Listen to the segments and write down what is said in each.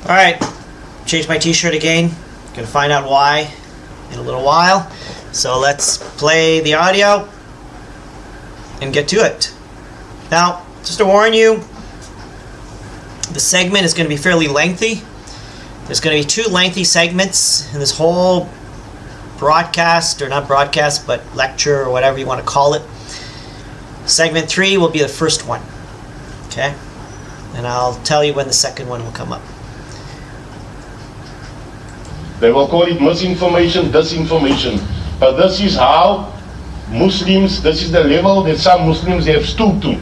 Alright, changed my t-shirt again. Gonna find out why in a little while. So let's play the audio and get to it. Now, just to warn you, the segment is going to be fairly lengthy. There's going to be 2 lengthy segments in this whole broadcast, or not broadcast, but lecture, or whatever you want to call it. Segment 3 will be the first one. Okay? And I'll tell you when the second one will come up. They will call it misinformation, disinformation. But this is how Muslims, this is the level that some Muslims have stooped to.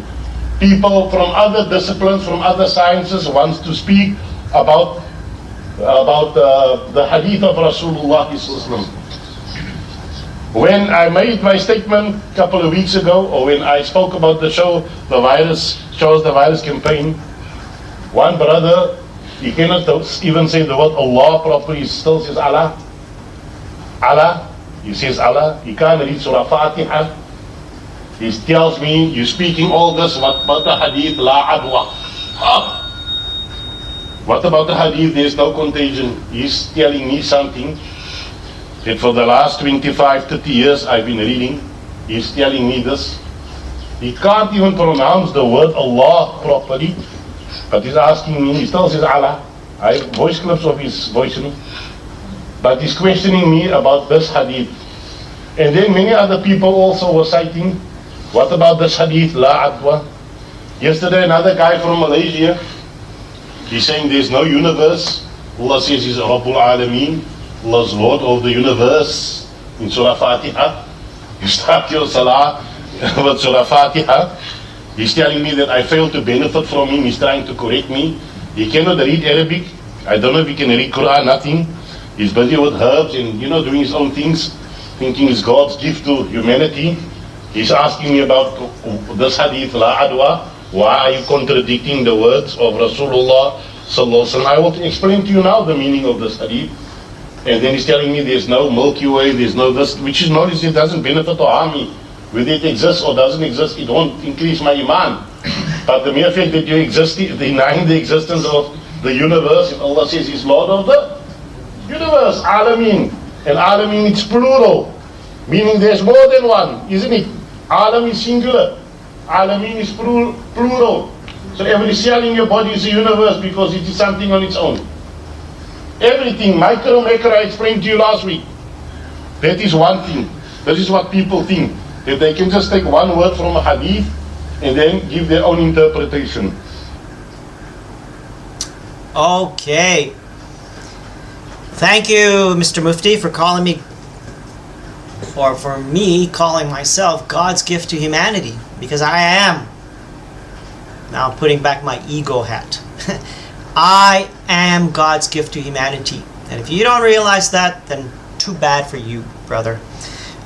People from other disciplines, from other sciences, wants to speak about the hadith of Rasulullah. When I made my statement a couple of weeks ago, or when I spoke about the the virus campaign, one brother, he cannot even say the word Allah properly, he still says Allah. Allah, he says Allah, he can't read Surah Fatiha. He tells me, you're speaking all this, what about the hadith, la adwa? What about the hadith, there's no contagion? He's telling me something that for the last 25, 30 years I've been reading. He's telling me this. He can't even pronounce the word Allah properly, but he's asking me, he still says Allah. I have voice clips of his voice, but he's questioning me about this hadith. And then many other people also were citing, what about this hadith, la adwa? Yesterday another guy from Malaysia, he's saying there's no universe. Allah says he's Rabbul Alameen, Allah's Lord of the universe. In Surah Fatiha, you start your salah with Surah Fatiha. He's telling me that I failed to benefit from him. He's trying to correct me. He cannot read Arabic. I don't know if he can read Quran, nothing. He's busy with herbs and doing his own things, thinking it's God's gift to humanity. He's asking me about this hadith, la adwa. Why are you contradicting the words of Rasulullah sallallahu alaihi wasallam? I will explain to you now the meaning of this hadith. And then he's telling me there's no Milky Way, there's no this, which is knowledge that doesn't benefit or harm me. Whether it exists or doesn't exist, it won't increase my iman. But the mere fact that you exist, denying the existence of the universe, and Allah says He's Lord of the universe, Alameen. And Alameen, it's plural, meaning there's more than one, isn't it? Alam is singular, Alameen is plural. So every cell in your body is a universe because it is something on its own. Everything, micro, macro, I explained to you last week. That is one thing. This is what people think. That they can just take one word from a hadith and then give their own interpretation. Okay. Thank you, Mr. Mufti, for calling me, or for me calling myself God's gift to humanity, because I am. Now I'm putting back my ego hat. I am God's gift to humanity. And if you don't realize that, then too bad for you, brother.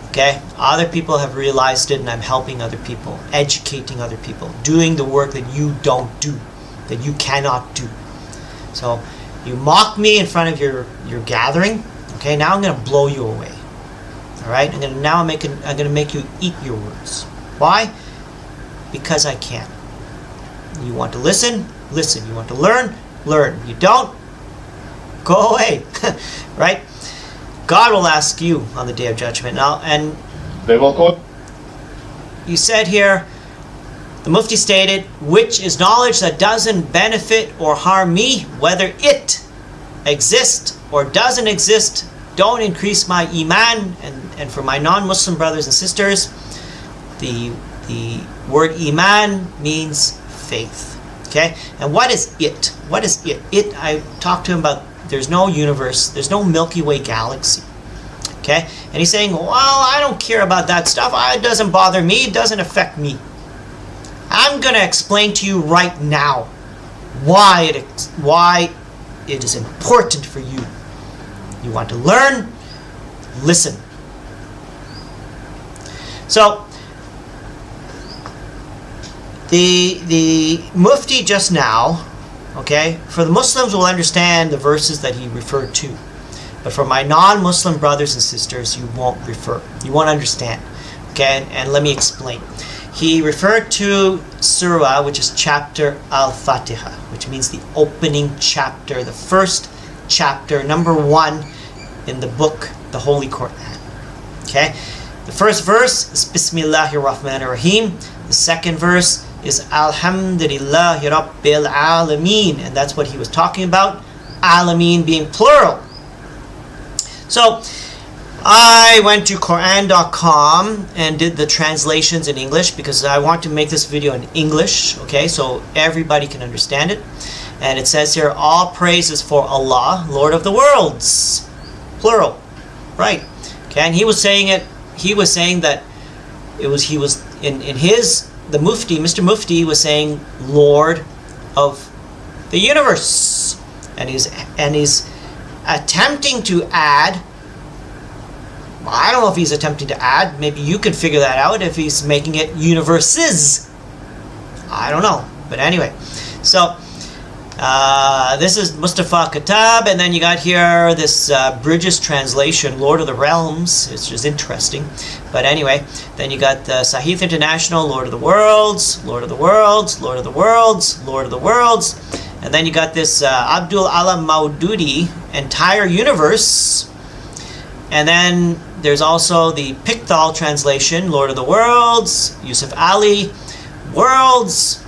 Okay? Other people have realized it, and I'm helping other people, educating other people, doing the work that you don't do, that you cannot do. So, you mock me in front of your gathering. Okay? Now I'm going to blow you away. Alright? I'm going to make you eat your words. Why? Because I can. You want to listen? Listen. You want to learn? Learn. You don't? Go away. Right? God will ask you on the Day of Judgment. Now, and they will quote. You said here, the Mufti stated, which is knowledge that doesn't benefit or harm me, whether it exists or doesn't exist, don't increase my iman. And for my non-Muslim brothers and sisters, the word iman means faith. Okay? And what is it? What is it? I talked to him about, there's no universe, there's no Milky Way galaxy. Okay? And he's saying, well, I don't care about that stuff. It doesn't bother me. It doesn't affect me. I'm going to explain to you right now why it is important for you. You want to learn? Listen. So, the Mufti just now, okay, for the Muslims will understand the verses that he referred to. But for my non-Muslim brothers and sisters, you won't understand. Okay, and let me explain. he referred to Surah, which is chapter Al-Fatiha, which means the opening chapter, the first chapter, number 1 in the book, the Holy Quran. Okay? The first verse is Bismillahir Rahmanir Rahim. The second verse is Alhamdulillahi Rabbil Alameen, and that's what he was talking about, Alameen being plural. So, I went to Quran.com and did the translations in English because I want to make this video in English, okay, so everybody can understand it. And it says here, all praise is for Allah, Lord of the worlds, plural, right? Okay, and he was saying that the Mufti, Mr. Mufti was saying Lord of the universe, and he's attempting to add. I don't know if he's attempting to add. Maybe you can figure that out if he's making it universes. I don't know. But anyway, so this is Mustafa Kitab, and then you got here this Bridges translation, Lord of the Realms, which is interesting. But anyway, then you got the Sahith International, Lord of the Worlds, Lord of the Worlds, Lord of the Worlds, Lord of the Worlds. And then you got this Abdul Alam Maududi, Entire Universe. And then there's also the Pickthall translation, Lord of the Worlds, Yusuf Ali, Worlds,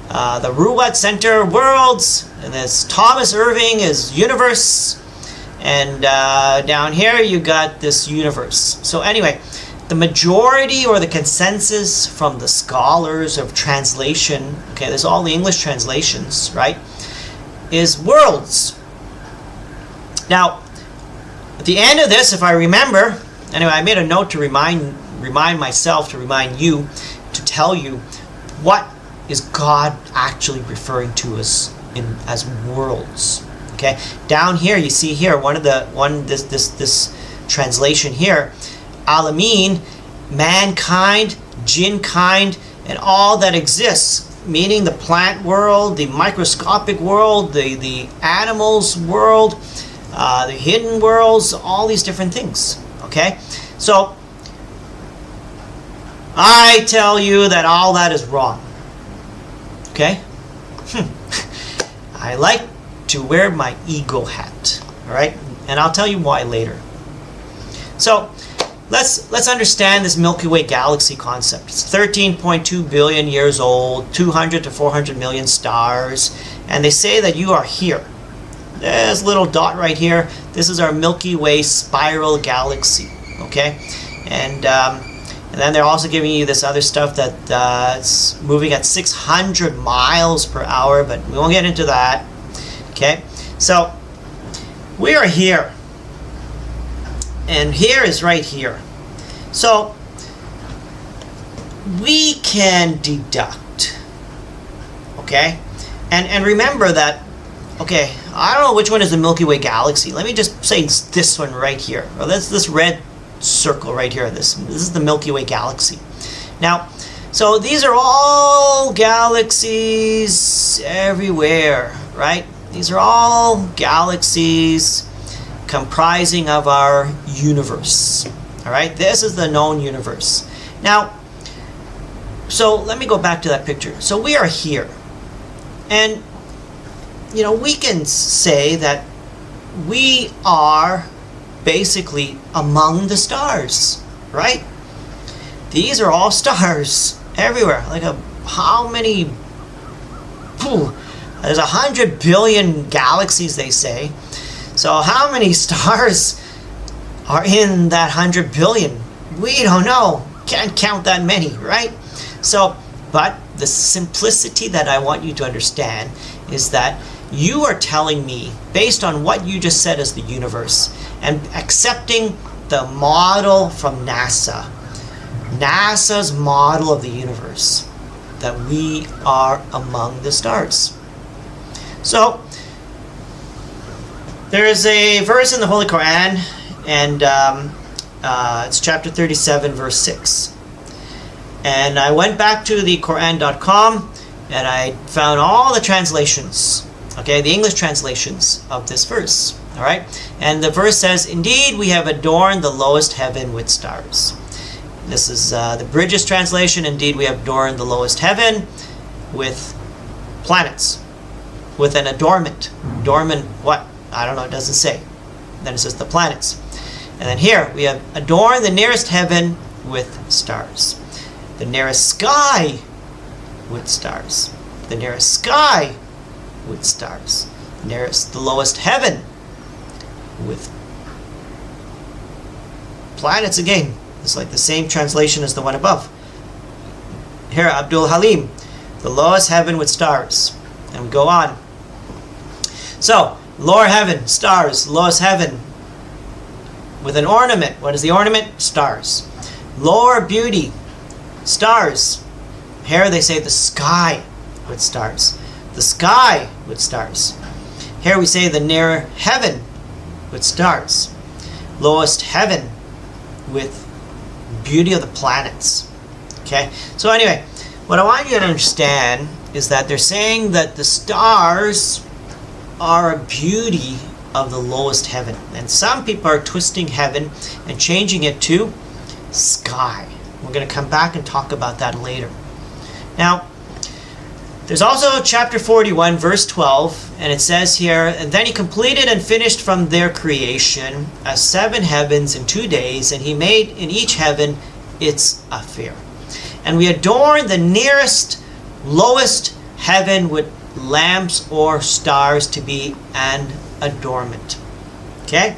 the Ruwat Center, Worlds, and this Thomas Irving is Universe, and down here you got this Universe. So anyway, the majority or the consensus from the scholars of translation, okay, there's all the English translations, right, is worlds. Now, at the end of this, if I remember, anyway, I made a note to remind myself, to remind you, to tell you what is God actually referring to as worlds. Okay, down here you see here this translation here, Alameen, mankind, jinkind, and all that exists, meaning the plant world, the microscopic world, the animals world, the hidden worlds, all these different things. Okay, so I tell you that all that is wrong. Okay, I like to wear my ego hat. All right, and I'll tell you why later. So let's understand this Milky Way galaxy concept. It's 13.2 billion years old, 200 to 400 million stars, and they say that you are here. This little dot right here, this is our Milky Way spiral galaxy, okay? And then they're also giving you this other stuff that it's moving at 600 miles per hour, but we won't get into that, okay? So we are here, and here is right here. So we can deduct, okay? And remember that, okay, I don't know which one is the Milky Way galaxy. Let me just say it's this one right here. Or that's this red circle right here. This is the Milky Way galaxy. Now, so these are all galaxies everywhere, right? These are all galaxies comprising of our universe. All right, this is the known universe. Now, so let me go back to that picture. So we are here, and you know, we can say that we are basically among the stars, right? These are all stars everywhere. Like how many? There's 100 billion galaxies, they say. So how many stars are in that 100 billion? We don't know. Can't count that many, right? So, but the simplicity that I want you to understand is that you are telling me, based on what you just said as the universe, and accepting the model from NASA, NASA's model of the universe, that we are among the stars. So, there is a verse in the Holy Quran, and it's chapter 37, verse 6. And I went back to the Quran.com, and I found all the translations, okay, the English translations of this verse, all right? And the verse says, "Indeed, we have adorned the lowest heaven with stars." This is the Bridges translation. Indeed, we adorn the lowest heaven with planets, with an adornment. Adornment what? I don't know, it doesn't say. Then it says the planets. And then here we have adorn the nearest heaven with stars. The nearest sky with stars. The nearest sky with stars. The lowest heaven with planets again. It's like the same translation as the one above. Here, Abdul Halim, the lowest heaven with stars. And we go on. So, lower heaven, stars. Lowest heaven with an ornament. What is the ornament? Stars. Lower beauty, stars. Here they say the sky with stars. The sky with stars. Here we say the near heaven with stars. Lowest heaven with beauty of the planets. Okay? So anyway, what I want you to understand is that they're saying that the stars are a beauty of the lowest heaven. And some people are twisting heaven and changing it to sky. We're going to come back and talk about that later. Now, there's also chapter 41, verse 12, and it says here, and then he completed and finished from their creation 7 heavens in 2 days, and he made in each heaven its affair. And we adorn the nearest, lowest heaven with lamps or stars to be an adornment. Okay?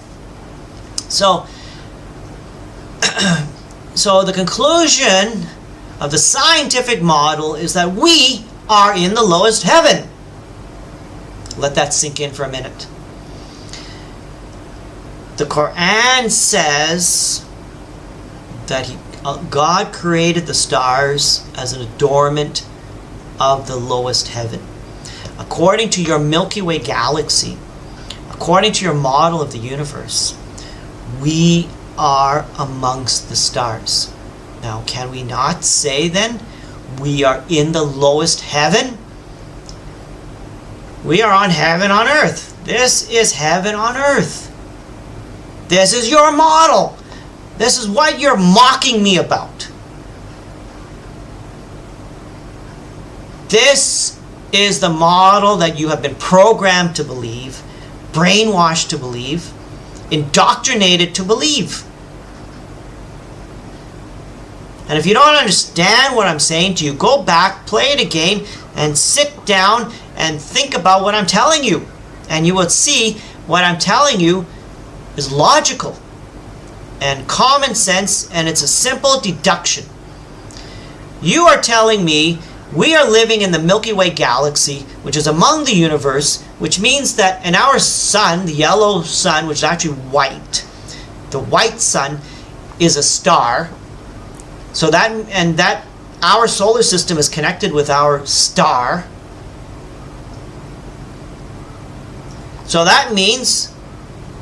So, so the conclusion of the scientific model is that we are in the lowest heaven. Let that sink in for a minute. The Quran says that God created the stars as an adornment of the lowest heaven. According to your Milky Way galaxy, according to your model of the universe, we are amongst the stars. Now, can we not say then we are in the lowest heaven? We are on heaven on earth. This is heaven on earth. This is your model. This is what you're mocking me about. This is the model that you have been programmed to believe, brainwashed to believe, indoctrinated to believe. And if you don't understand what I'm saying to you, go back, play it again, and sit down and think about what I'm telling you. And you will see what I'm telling you is logical and common sense, and it's a simple deduction. You are telling me we are living in the Milky Way galaxy, which is among the universe, which means that in our sun, the yellow sun, which is actually white, the white sun is a star. So that our solar system is connected with our star. So that means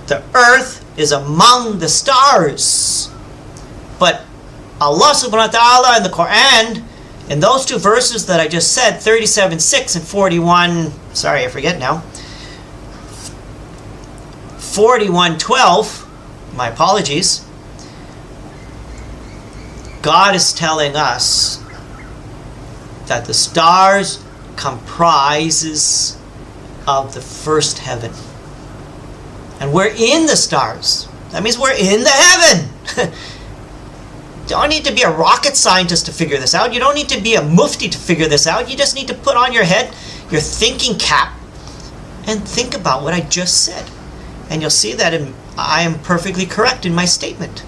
the earth is among the stars. But Allah subhanahu wa ta'ala in the Quran, in those 2 verses that I just said, 37:6 and 41, sorry, I forget now, 41:12, my apologies, God is telling us that the stars comprises of the first heaven. And we're in the stars. That means we're in the heaven. Don't need to be a rocket scientist to figure this out. You don't need to be a Mufti to figure this out. You just need to put on your head your thinking cap and think about what I just said. And you'll see that I am perfectly correct in my statement.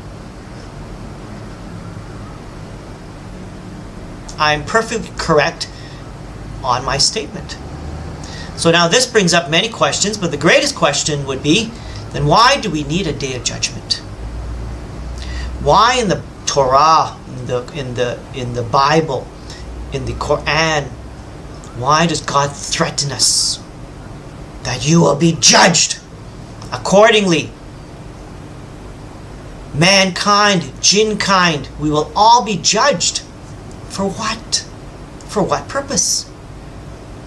I'm perfectly correct on my statement. So now this brings up many questions, but the greatest question would be, then why do we need a day of judgment? Why in the Torah, in the Bible, in the Quran, why does God threaten us that you will be judged accordingly? Mankind, jinn kind, we will all be judged. For what? For what purpose?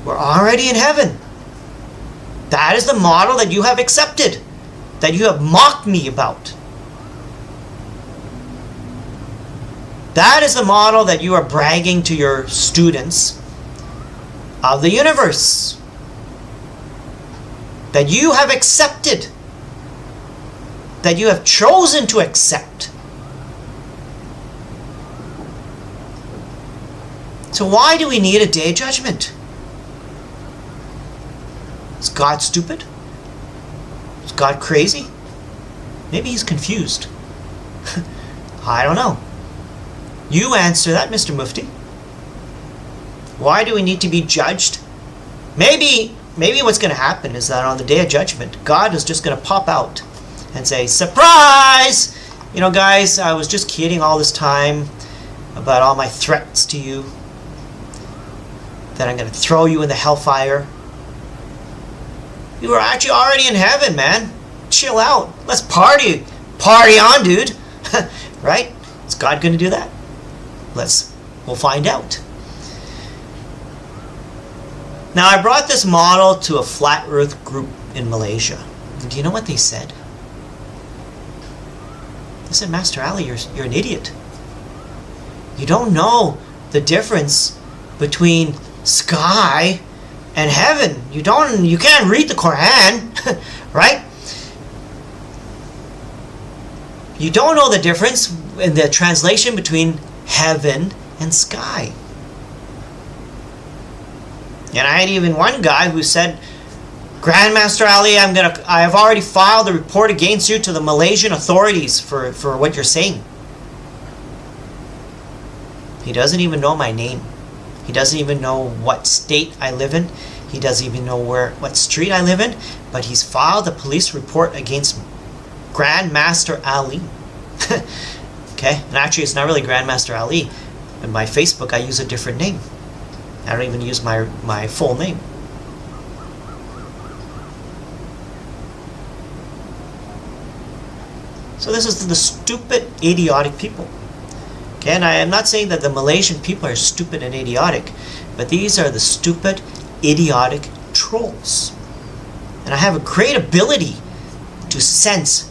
We're already in heaven. That is the model that you have accepted, that you have mocked me about. That is the model that you are bragging to your students of the universe. That you have accepted. That you have chosen to accept. So why do we need a day of judgment? Is God stupid? Is God crazy? Maybe he's confused. I don't know. You answer that, Mr. Mufti. Why do we need to be judged? Maybe what's going to happen is that on the day of judgment, God is just going to pop out and say, surprise! You know, guys, I was just kidding all this time about all my threats to you. That I'm going to throw you in the hellfire. You were actually already in heaven, man. Chill out. Let's party. Party on, dude. Right? Is God going to do that? We'll find out. Now, I brought this model to a flat earth group in Malaysia. And do you know what they said? They said, Master Ali, you're an idiot. You don't know the difference between sky and heaven. You can't read the Quran, right? You don't know the difference in the translation between heaven and sky. And I had even one guy who said, Grandmaster Ali, I have already filed a report against you to the Malaysian authorities for what you're saying. He doesn't even know my name. He doesn't even know what state I live in. He doesn't even know what street I live in. But he's filed a police report against Grandmaster Ali. Okay? And actually, it's not really Grandmaster Ali. In my Facebook, I use a different name. I don't even use my full name. So this is the stupid, idiotic people. Okay, and I am not saying that the Malaysian people are stupid and idiotic, but these are the stupid, idiotic trolls. And I have a great ability to sense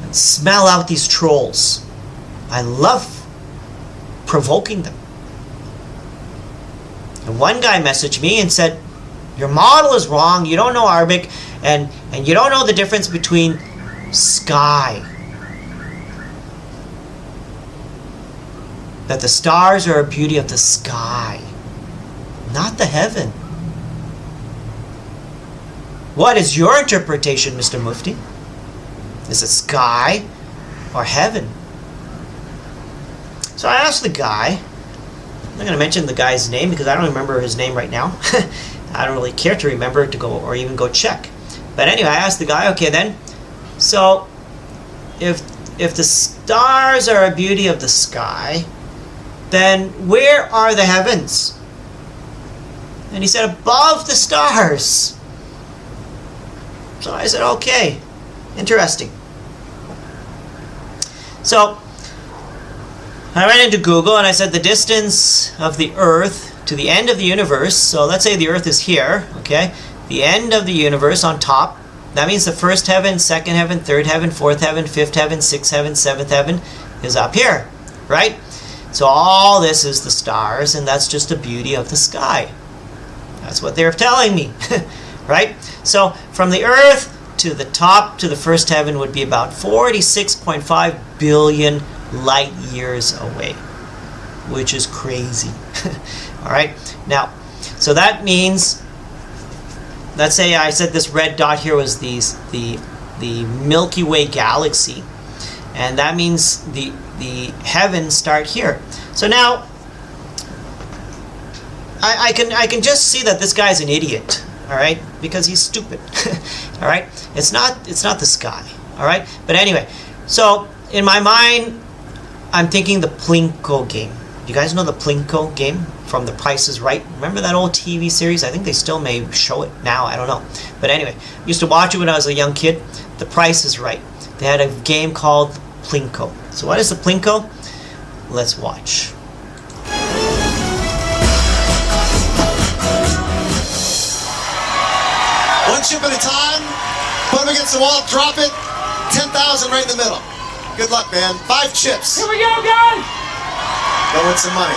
and smell out these trolls. I love provoking them. And one guy messaged me and said, your model is wrong, you don't know Arabic, and you don't know the difference between sky. That the stars are a beauty of the sky, not the heaven. What is your interpretation, Mr. Mufti? Is it sky or heaven? So I asked the guy, I'm not going to mention the guy's name because I don't remember his name right now. I don't really care to remember to go or even go check. But anyway, I asked the guy, okay then, so if the stars are a beauty of the sky, then where are the heavens? And he said, above the stars. So I said, okay, interesting. So I went into Google and I said the distance of the Earth to the end of the universe. So let's say the Earth is here, okay? The end of the universe on top. That means the first heaven, second heaven, third heaven, fourth heaven, fifth heaven, sixth heaven, seventh heaven is up here, right? So all this is the stars, and that's just the beauty of the sky. That's what they're telling me, right? So from the Earth to the top to the first heaven would be about 46.5 billion light years away, which is crazy. All right, now, so that means, let's say I said this red dot here was the Milky Way galaxy, and that means the heavens start here. So now I can just see that this guy's an idiot, all right, because he's stupid. All right, it's not the sky, all right. But anyway, so in my mind, I'm thinking the Plinko game. You guys know the Plinko game from The Price is Right? Remember that old TV series? I think they still may show it now. I don't know. But anyway, I used to watch it when I was a young kid. The Price is Right. They had a game called Plinko. So what is the Plinko? Let's watch. One chip at a time. Put them against the wall. Drop it. 10,000 right in the middle. Good luck, man. 5 chips. Here we go, guys! Go win some money.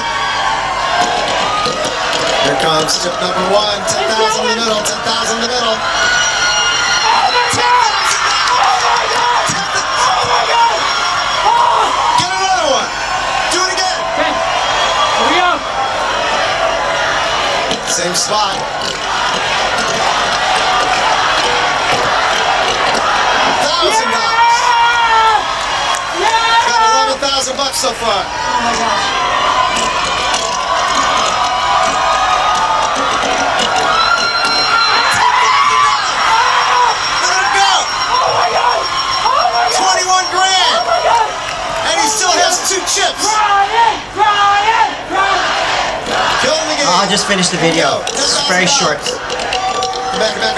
Here comes chip number one. 10,000 in the middle. 10,000 in the middle. Get another one. Do it again. Hurry up. Same spot. $1,000. Got $11,000 so far. Oh my gosh. Let him go. Oh my god. Oh my god. 21 grand. Oh my god. And he still has 2 chips. Brian. Killing the game. I'll just finish the video. It's very short. Come back. 500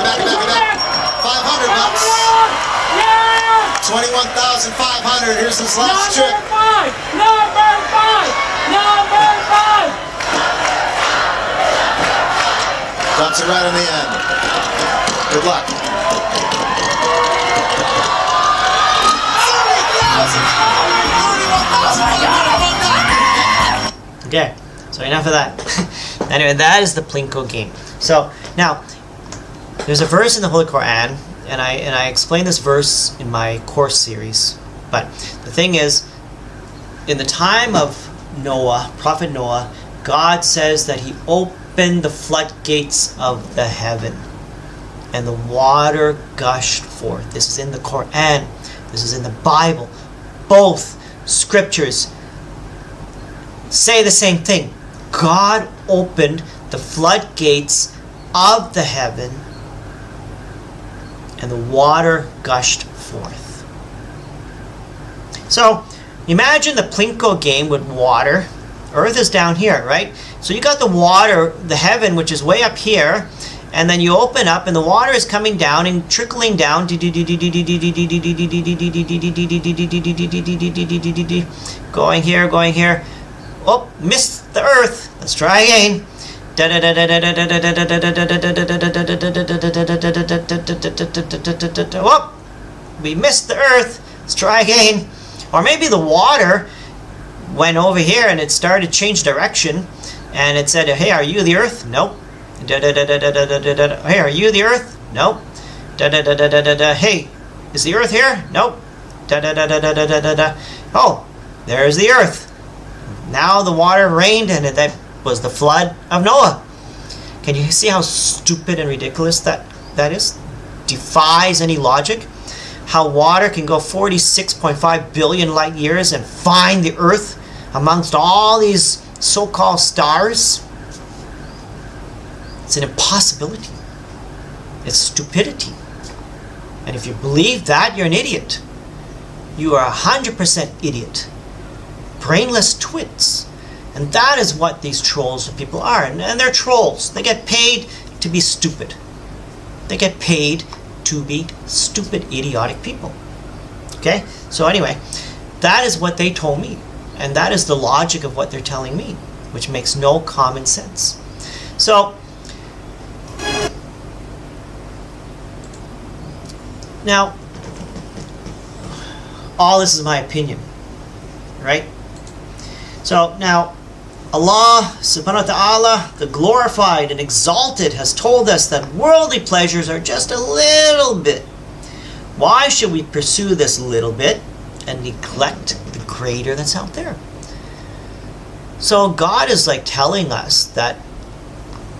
bucks. Yeah. 21,500. Here's his last Number chip. 5. Number 5. Number 5. Drops it right in the end. Good luck. 31,500. Okay, so enough of that. Anyway, that is the Plinko game. So now, there's a verse in the Holy Quran, and I explain this verse in my course series. But the thing is, in the time of Noah, Prophet Noah, God says that He opened the floodgates of the heaven, and the water gushed forth. This is in the Quran. This is in the Bible. Both scriptures say the same thing. God opened the floodgates of the heaven, and the water gushed forth. So, imagine the Plinko game with water. Earth is down here, right? So you got the water, the heaven, which is way up here, and then you open up, and the water is coming down and trickling down, going here, going here. Oh, missed the earth. Let's try again. Oh, we missed the earth. Let's try again. Or maybe the water went over here and it started to change direction, and it said, "Hey, are you the earth?" Nope. Hey, are you the earth? Nope. Hey, is the earth here? Nope. Oh, there's the earth. Now the water rained, and that was the flood of Noah. Can you see how stupid and ridiculous that is? Defies any logic. How water can go 46.5 billion light years and find the earth amongst all these so-called stars. It's an impossibility. It's stupidity. And if you believe that, you're an idiot. You are 100% idiot. Brainless twits. And that is what these trolls and people are. And they're trolls. They get paid to be stupid. They get paid to be stupid, idiotic people. Okay? So anyway, that is what they told me. And that is the logic of what they're telling me, which makes no common sense. So, now, all this is my opinion, right? So now, Allah subhanahu wa ta'ala, the glorified and exalted, has told us that worldly pleasures are just a little bit. Why should we pursue this little bit and neglect the greater that's out there? So God is like telling us that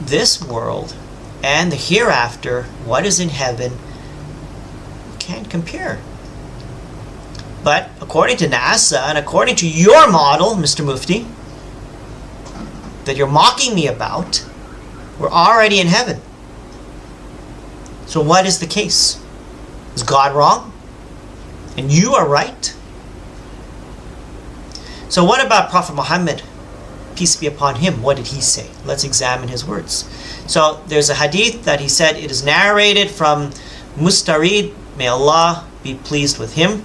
this world and the hereafter, what is in heaven, can't compare. But according to NASA and according to your model, Mr. Mufti, that you're mocking me about, we're already in heaven. So what is the case? Is God wrong? And you are right? So what about Prophet Muhammad? Peace be upon him. What did he say? Let's examine his words. So there's a hadith that he said, it is narrated from Mustarid, may Allah be pleased with him,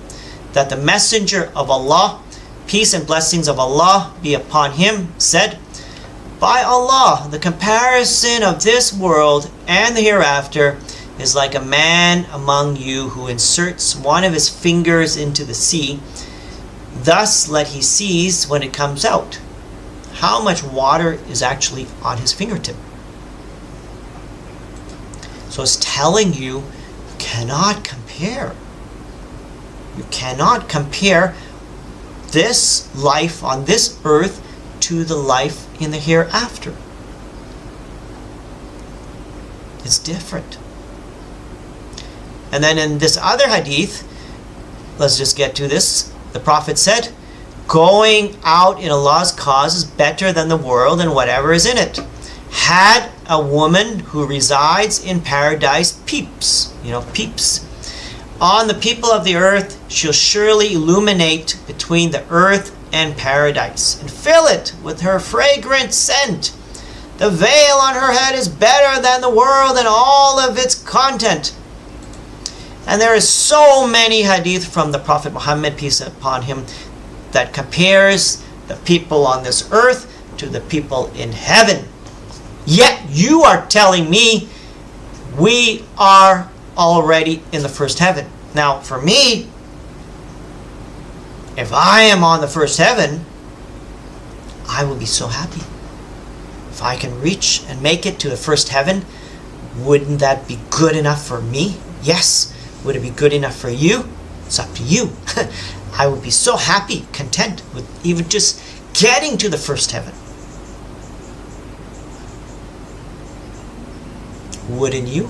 that the messenger of Allah, peace and blessings of Allah be upon him, said, by Allah, the comparison of this world and the hereafter is like a man among you who inserts one of his fingers into the sea. Thus let he seize when it comes out. how much water is actually on his fingertip. So it's telling you cannot compare. You cannot compare this life on this earth to the life in the hereafter. It's different. And then in this other hadith, let's just get to this. The Prophet said, going out in Allah's cause is better than the world and whatever is in it. Had a woman who resides in paradise peeps, peeps, on the people of the earth, she'll surely illuminate between the earth and paradise and fill it with her fragrant scent. The veil on her head is better than the world and all of its content. And there is so many hadith from the Prophet Muhammad, peace upon him, that compares the people on this earth to the people in heaven. Yet you are telling me we are already in the first heaven. Now, for me, if I am on the first heaven, I will be so happy. If I can reach and make it to the first heaven, wouldn't that be good enough for me? Yes. Would it be good enough for you? It's up to you. I would be so happy, content with even just getting to the first heaven. Wouldn't you?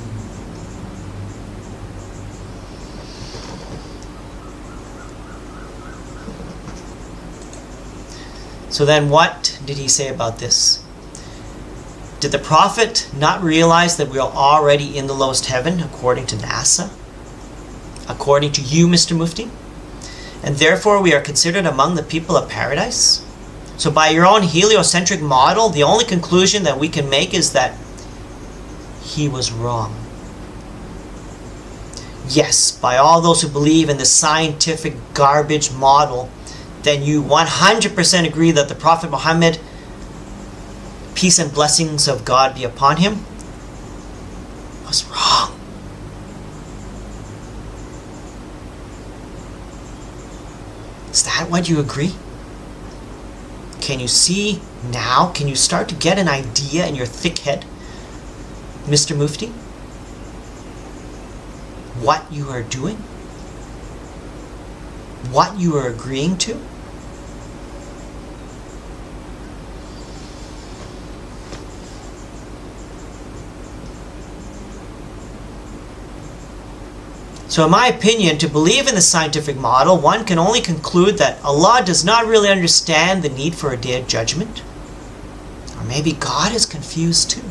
So then what did he say about this? Did the Prophet not realize that we are already in the lowest heaven according to NASA? According to you, Mr. Mufti? And therefore we are considered among the people of paradise? So by your own heliocentric model, the only conclusion that we can make is that he was wrong. Yes, by all those who believe in the scientific garbage model, then you 100% agree that the Prophet Muhammad, peace and blessings of God be upon him, was wrong. Is that what you agree? Can you see now? Can you start to get an idea in your thick head, Mr. Mufti? What you are doing? What you are agreeing to? So in my opinion, to believe in the scientific model, one can only conclude that Allah does not really understand the need for a day of judgment. Or maybe God is confused too.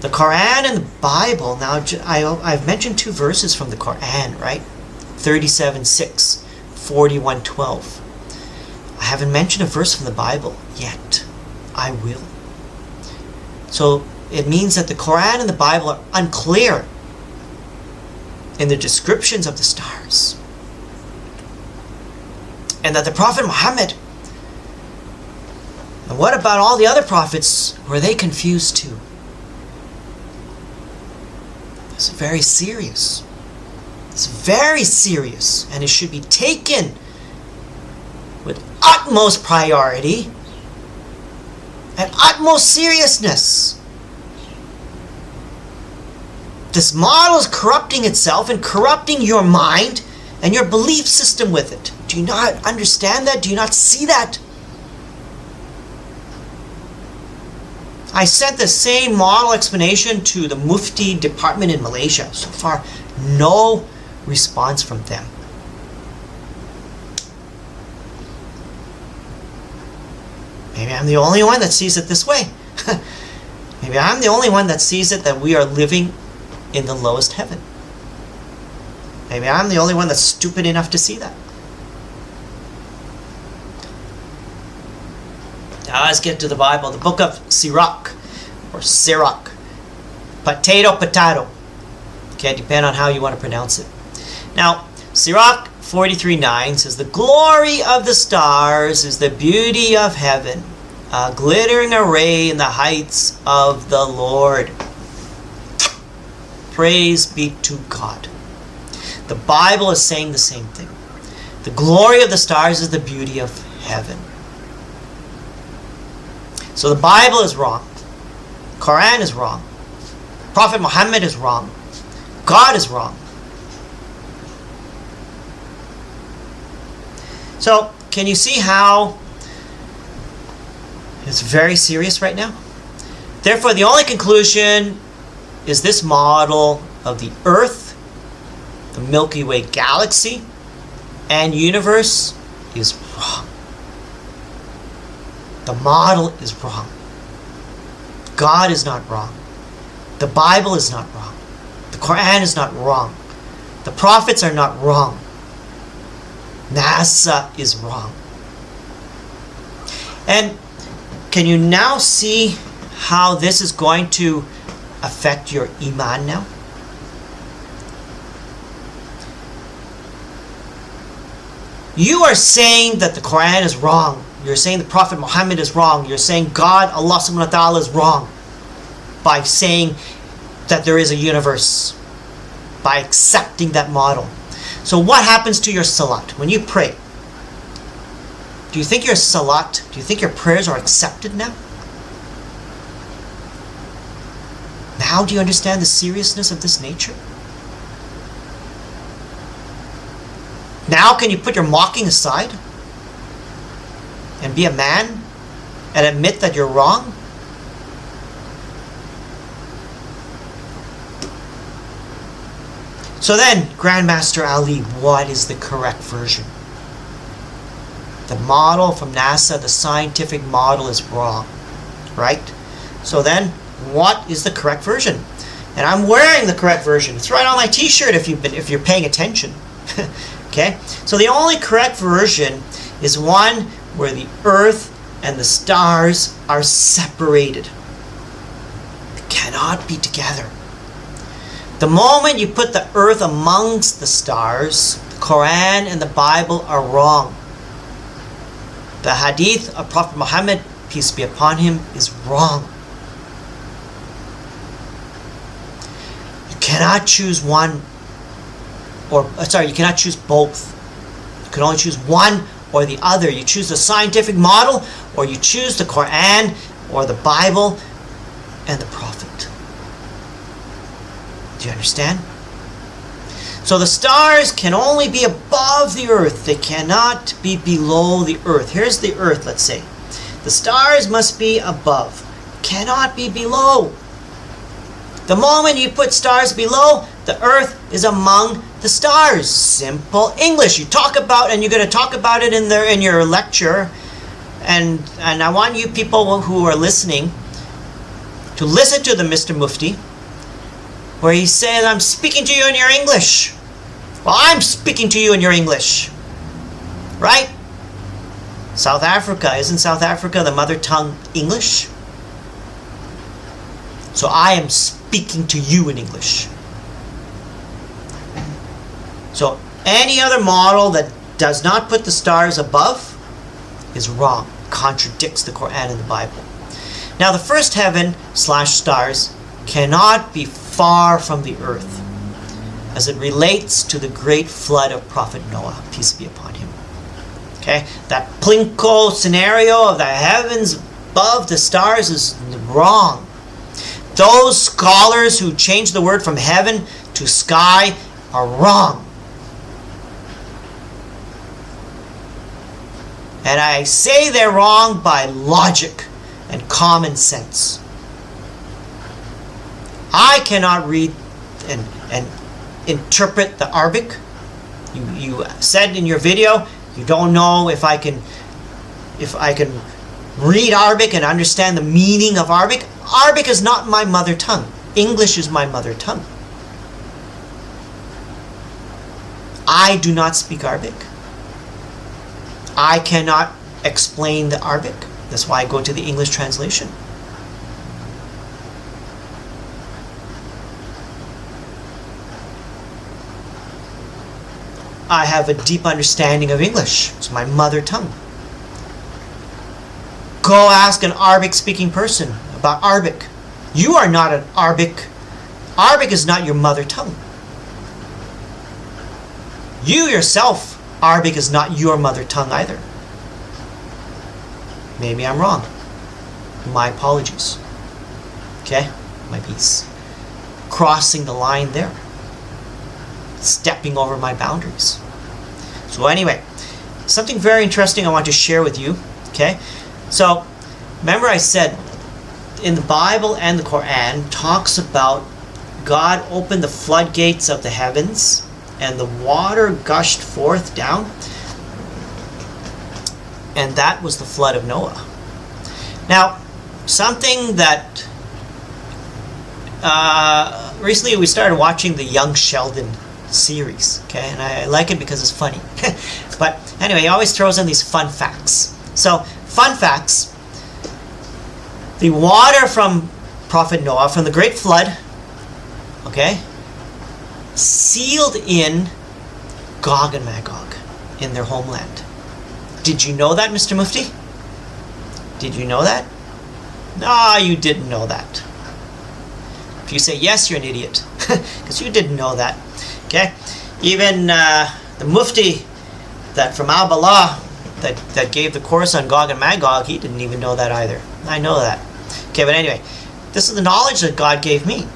The Quran and the Bible, now I've mentioned two verses from the Quran, right? 37:6, 41:12. I haven't mentioned a verse from the Bible yet. I will. So it means that the Quran and the Bible are unclear in the descriptions of the stars. And that the Prophet Muhammad, and what about all the other prophets, were they confused too? It's very serious. It's very serious, and it should be taken with utmost priority and utmost seriousness. This model is corrupting itself and corrupting your mind and your belief system with it. Do you not understand that? Do you not see that? I sent the same model explanation to the Mufti department in Malaysia. So far, no response from them. Maybe I'm the only one that sees it this way. Maybe I'm the only one that sees it that we are living in the lowest heaven. Maybe I'm the only one that's stupid enough to see that. Now let's get to the Bible. The book of Sirach, or Sirach. Potato. Okay, depend on how you want to pronounce it. Now, Sirach 43:9 says, the glory of the stars is the beauty of heaven, a glittering array in the heights of the Lord. Praise be to God. The Bible is saying the same thing. The glory of the stars is the beauty of heaven. So the Bible is wrong. Quran is wrong. Prophet Muhammad is wrong. God is wrong. So, can you see how it's very serious right now? Therefore, the only conclusion is this model of the Earth, the Milky Way galaxy, and universe is wrong. The model is wrong. God is not wrong. The Bible is not wrong. The Quran is not wrong. The prophets are not wrong. NASA is wrong. And can you now see how this is going to affect your iman now? You are saying that the Quran is wrong. You're saying the Prophet Muhammad is wrong. You're saying God, Allah subhanahu wa ta'ala, is wrong by saying that there is a universe, by accepting that model. So what happens to your salat when you pray? Do you think your salat, do you think your prayers are accepted now? Now do you understand the seriousness of this nature? Now can you put your mocking aside and be a man and admit that you're wrong? So then, Grandmaster Ali, what is the correct version? The model from NASA, the scientific model, is wrong, right? So then, what is the correct version? And I'm wearing the correct version. It's right on my T-shirt if you're paying attention. Okay? So the only correct version is one where the Earth and the stars are separated. They cannot be together. The moment you put the Earth amongst the stars, the Quran and the Bible are wrong. The Hadith of Prophet Muhammad, peace be upon him, is wrong. You cannot choose one, you cannot choose both. You can only choose one or the other. You choose the scientific model, or you choose the Quran or the Bible and the Prophet. Do you understand? So the stars can only be above the Earth. They cannot be below the Earth. Here's the Earth, let's say. The stars must be above. Cannot be below. The moment you put stars below, the Earth is among the stars. Simple English. You talk about, and you're going to talk about it in your lecture. And I want you people who are listening to listen to the Mr. Mufti, where he says, I'm speaking to you in your English. Well, I'm speaking to you in your English. Right? South Africa. Isn't South Africa the mother tongue English? So I am speaking to you in English. So any other model that does not put the stars above is wrong. Contradicts the Quran and the Bible. Now the first heaven / stars cannot be far from the earth, as it relates to the great flood of Prophet Noah, peace be upon him. Okay, that plinko scenario of the heavens above the stars is wrong. Those scholars who change the word from heaven to sky are wrong. And I say they're wrong by logic and common sense. I cannot read and interpret the Arabic. You said in your video you don't know if I can read Arabic and understand the meaning of Arabic. Arabic is not my mother tongue. English is my mother tongue. I do not speak Arabic. I cannot explain the Arabic. That's why I go to the English translation. I have a deep understanding of English. It's my mother tongue. Go ask an Arabic speaking person about Arabic. You are not an Arabic. Arabic is not your mother tongue. You yourself, Arabic is not your mother tongue either. Maybe I'm wrong. My apologies. Okay? Might be crossing the line there. Stepping over my boundaries. So anyway, something very interesting I want to share with you. Okay? So, remember I said in the Bible and the Quran talks about God opened the floodgates of the heavens and the water gushed forth down. And that was the flood of Noah. Now, something that recently we started watching the Young Sheldon series, okay, and I like it because it's funny. But anyway, he always throws in these fun facts. So, fun facts. The water from Prophet Noah, from the great flood, okay, sealed in Gog and Magog in their homeland. Did you know that, Mr. Mufti? Did you know that? No, you didn't know that. If you say yes, you're an idiot. Because you didn't know that. Okay? Even the Mufti that from Al-Bala that gave the course on Gog and Magog, he didn't even know that either. I know that. Okay, but anyway, this is the knowledge that God gave me.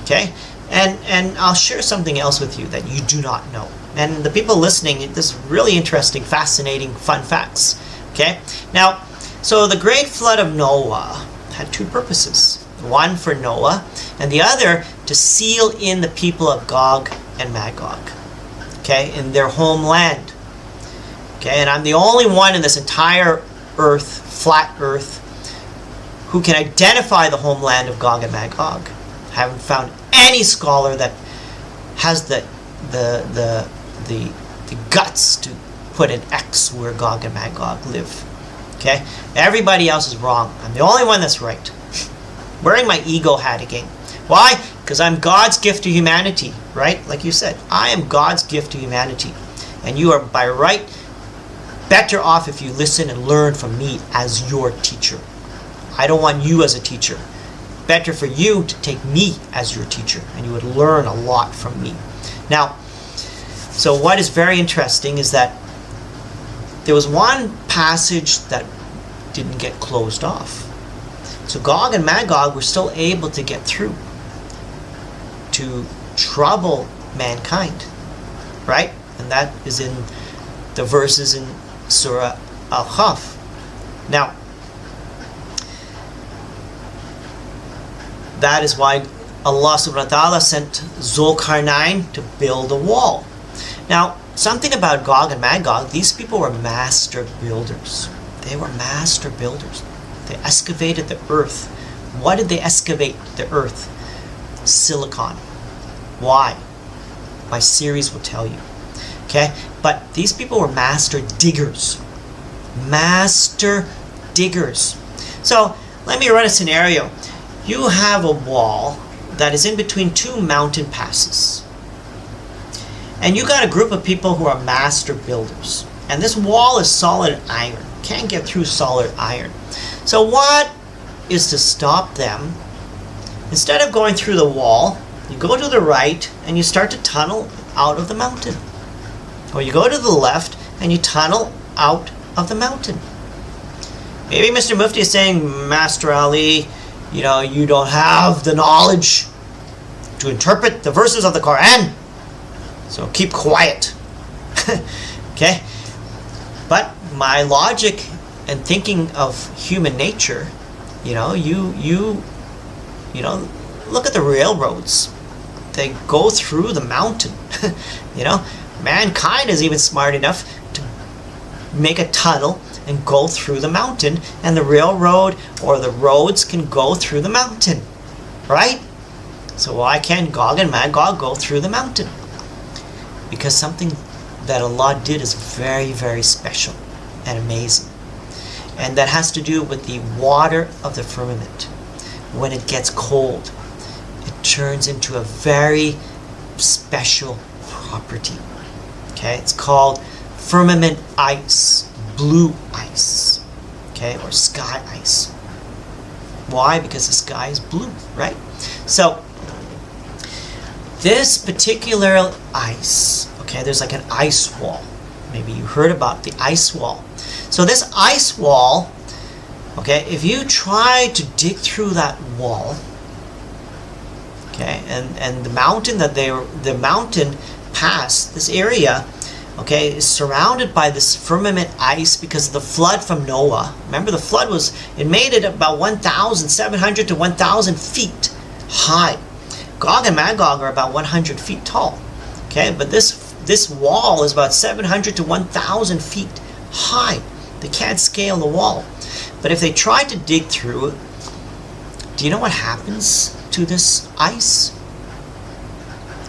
Okay? And I'll share something else with you that you do not know. And the people listening, this is really interesting, fascinating, fun facts. Okay? Now, so the great flood of Noah had two purposes. One for Noah, and the other to seal in the people of Gog and Magog. Okay? In their homeland. Okay? And I'm the only one in this entire earth, flat earth, who can identify the homeland of Gog and Magog. I haven't found any scholar that has the guts to put an X where Gog and Magog live. Okay? Everybody else is wrong. I'm the only one that's right. Wearing my ego hat again. Why? Because I'm God's gift to humanity, right? Like you said, I am God's gift to humanity. And you are by right better off if you listen and learn from me as your teacher. I don't want you as a teacher. Better for you to take me as your teacher, and you would learn a lot from me. Now, so what is very interesting is that there was one passage that didn't get closed off. So Gog and Magog were still able to get through to trouble mankind, right? And that is in the verses in Surah Al-Kahf. Now, that is why Allah subhanahu wa ta'ala sent Zulkarnain to build a wall. Now, something about Gog and Magog, these people were master builders. They were master builders. They excavated the earth. What did they excavate the earth? Silicon. Why? My series will tell you. Okay? But these people were master diggers. Master diggers. So, let me run a scenario. You have a wall that is in between two mountain passes. And you got a group of people who are master builders. And this wall is solid iron. Can't get through solid iron. So what is to stop them? Instead of going through the wall, you go to the right and you start to tunnel out of the mountain. Or you go to the left and you tunnel out of the mountain. Maybe Mr. Mufti is saying, Master Ali, you don't have the knowledge to interpret the verses of the Quran. So keep quiet. Okay? But my logic and thinking of human nature, look at the railroads. They go through the mountain. Mankind is even smart enough to make a tunnel and go through the mountain, and the railroad or the roads can go through the mountain, right? So why can't Gog and Magog go through the mountain? Because something that Allah did is very, very special and amazing. And that has to do with the water of the firmament. When it gets cold, it turns into a very special property. Okay, it's called firmament ice, blue ice, okay, or sky ice. Why? Because the sky is blue, right? So, this particular ice, okay, there's like an ice wall. Maybe you heard about the ice wall. So this ice wall Okay, if you try to dig through that wall, okay, and the mountain the mountain pass, this area, okay, is surrounded by this firmament ice because of the flood from Noah. Remember, the flood it made it about 1,700 to 1,000 feet high. Gog and Magog are about 100 feet tall. Okay, but this wall is about 700 to 1,000 feet high. They can't scale the wall. But if they try to dig through it, do you know what happens to this ice?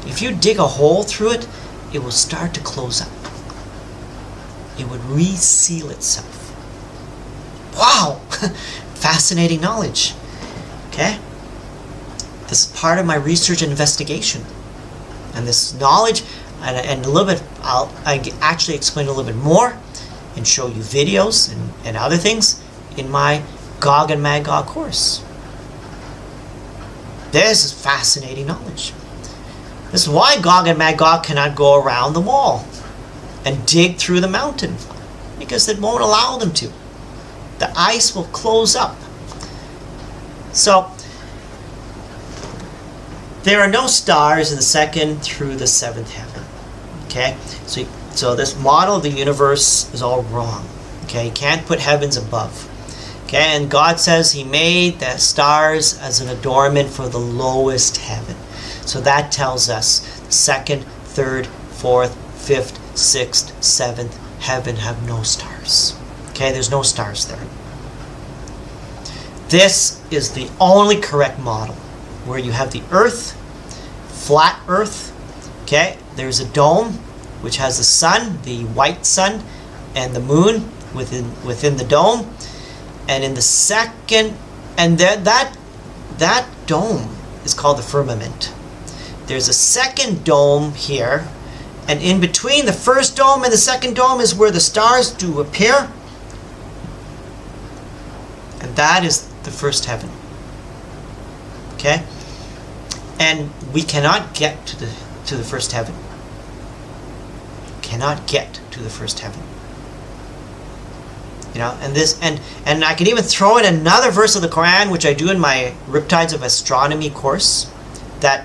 If you dig a hole through it, it will start to close up. It would reseal itself. Wow! Fascinating knowledge. Okay? This is part of my research and investigation. And this knowledge, and a little bit, I actually explain a little bit more and show you videos and other things in my Gog and Magog course. This is fascinating knowledge. This is why Gog and Magog cannot go around the wall and dig through the mountain, because it won't allow them to. The ice will close up. So there are no stars in the second through the seventh heaven. Okay, so this model of the universe is all wrong. Okay, you can't put heavens above. Okay, and God says He made the stars as an adornment for the lowest heaven. So that tells us second, third, fourth, fifth, sixth, seventh heaven have no stars. Okay, there's no stars there. This is the only correct model, where you have the earth, flat earth. Okay, there's a dome which has the sun, the white sun, and the moon within the dome. And in the second, and that dome is called the firmament. There's a second dome here, and in between the first dome and the second dome is where the stars do appear, and that is the first heaven. Okay, and we cannot get to the first heaven. Cannot get to the first heaven. You know, and I can even throw in another verse of the Quran, which I do in my Riptides of Astronomy course, that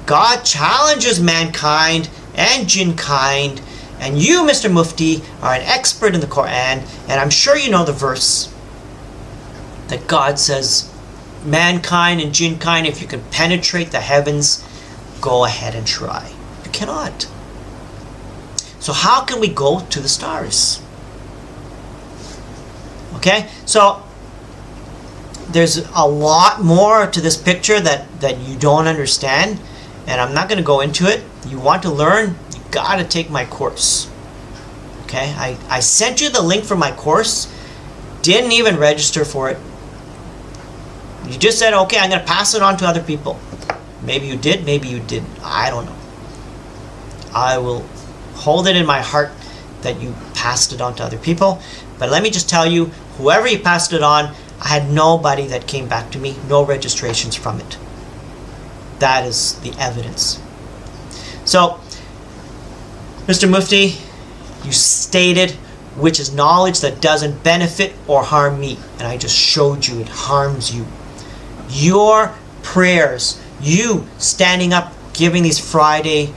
God challenges mankind and jinn kind, and you, Mr. Mufti, are an expert in the Quran, and I'm sure you know the verse that God says, mankind and jinn kind, if you can penetrate the heavens, go ahead and try. You cannot. So how can we go to the stars? Okay, so there's a lot more to this picture that you don't understand, and I'm not going to go into it. You want to learn, you got to take my course. Okay, I sent you the link for my course, didn't even register for it. You just said, okay, I'm going to pass it on to other people. Maybe you did, maybe you didn't. I don't know. I will hold it in my heart that you passed it on to other people. But let me just tell you, whoever you passed it on, I had nobody that came back to me, no registrations from it. That is the evidence. So, Mr. Mufti, you stated which is knowledge that doesn't benefit or harm me. And I just showed you it harms you. Your prayers, you standing up giving these Friday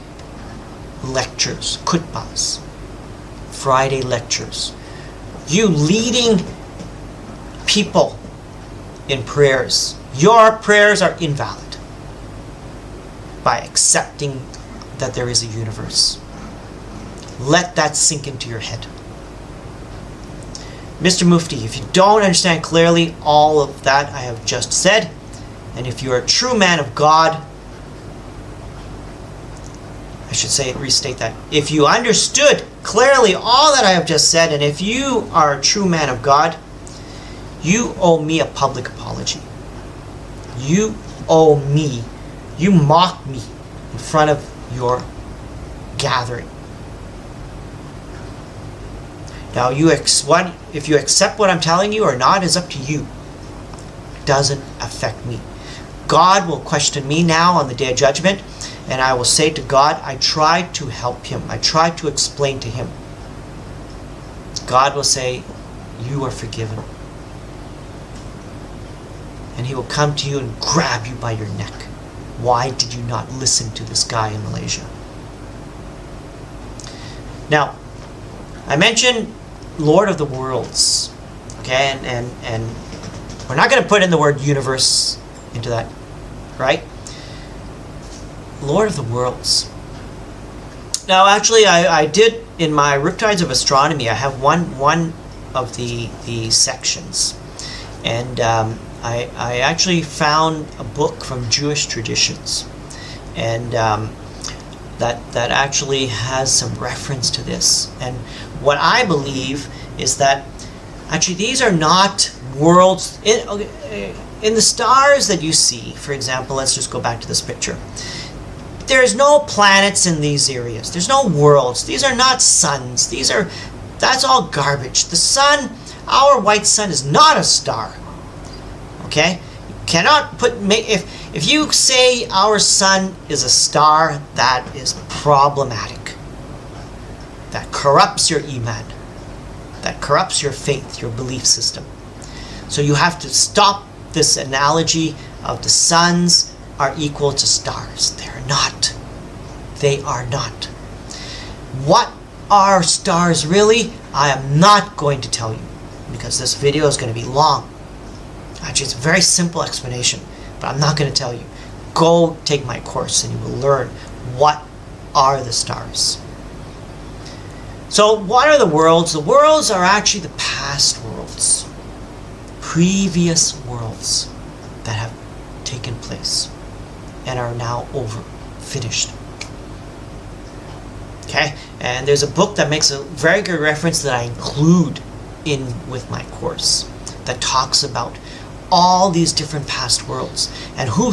lectures, khutbahs, Friday lectures, you leading people in prayers, your prayers are invalid by accepting that there is a universe. Let that sink into your head. Mr. Mufti, if you don't understand clearly all of that I have just said, and if you are a true man of God, I should say, restate that. If you understood clearly all that I have just said, and if you are a true man of God, you owe me a public apology. You owe me. You mocked me in front of your gathering. Now, if you accept what I'm telling you or not is up to you. It doesn't affect me. God will question me now on the day of judgment, and I will say to God, I tried to help him. I tried to explain to him. God will say, you are forgiven. and he will come to you and grab you by your neck. Why did you not listen to this guy in Malaysia? Now, I mentioned Lord of the Worlds, okay, and we're not going to put in the word universe into that, right? Lord of the Worlds. Now, actually, I did, in my Riptides of Astronomy, I have one of the sections, and I actually found a book from Jewish traditions, and that actually has some reference to this. And what I believe is that actually these are not worlds. In the stars that you see, for example, let's just go back to this picture. There's no planets in these areas. There's no worlds. These are not suns. That's all garbage. The sun, our white sun, is not a star. Okay? You cannot if you say our sun is a star, that is problematic. That corrupts your iman. That corrupts your faith, your belief system. So you have to stop this analogy of the suns are equal to stars. They're not. They are not. What are stars really? I am not going to tell you, because this video is going to be long. Actually, it's a very simple explanation, but I'm not going to tell you. Go take my course and you will learn what are the stars. So what are the worlds? The worlds are actually the past worlds. Previous worlds that have taken place and are now over, finished. Okay? And there's a book that makes a very good reference that I include in with my course that talks about all these different past worlds. And who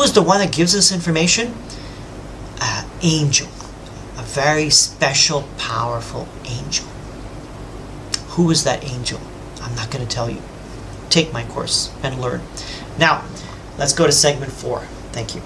is the one that gives this information? Angel. A very special, powerful angel. Who is that angel? I'm not going to tell you. Take my course and learn. Now, let's go to segment 4. Thank you.